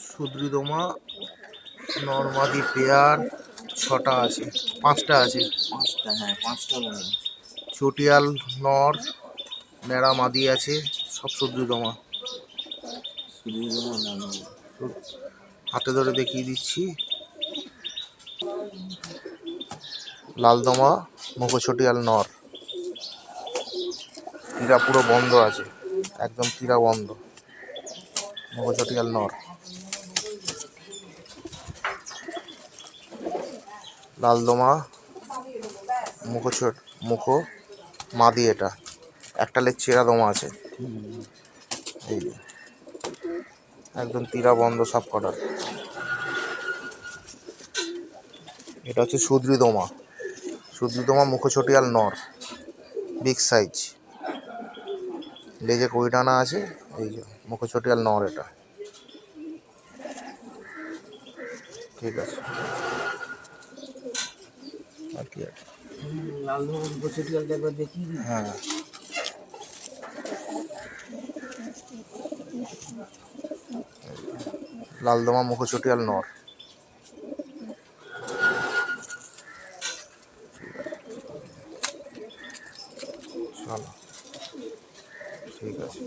সুদ্রিদমা নর্মাদি পেয়ার 6টা আছে, 5টা আছে। 5টা, হ্যাঁ 5টা বলে। চটিয়াল নর ন্যাড়া মাদি আছে, সব সুদ্রিদমা। হাতে ধরে দেখিয়ে দিচ্ছি। লালদমা মুখোছটিয়াল নর, তীরা পুরো বন্ধ আছে, একদম তীরা বন্ধ, মুখোছটিয়াল নর। লালদমা মুখ মাদি, এটা একটা লেগ চেরা দমা আছে, এই যে একদম তীরা বন্ধ সব কটার। এটা হচ্ছে সুদ্রিদমা, সুদ্রিদমা মুখোছটিয়াল নর, বিগ সাইজ, লেজে কই টানা আছে, এই যে মুখোছটিয়াল নর এটা। ঠিক আছে, আর কি আছে? লালদমা মুখোছটিয়ালটা একবার দেখিয়ে দিই। হ্যাঁ, লালদমা মুখোছটিয়াল নর। চলো, ঠিক আছে।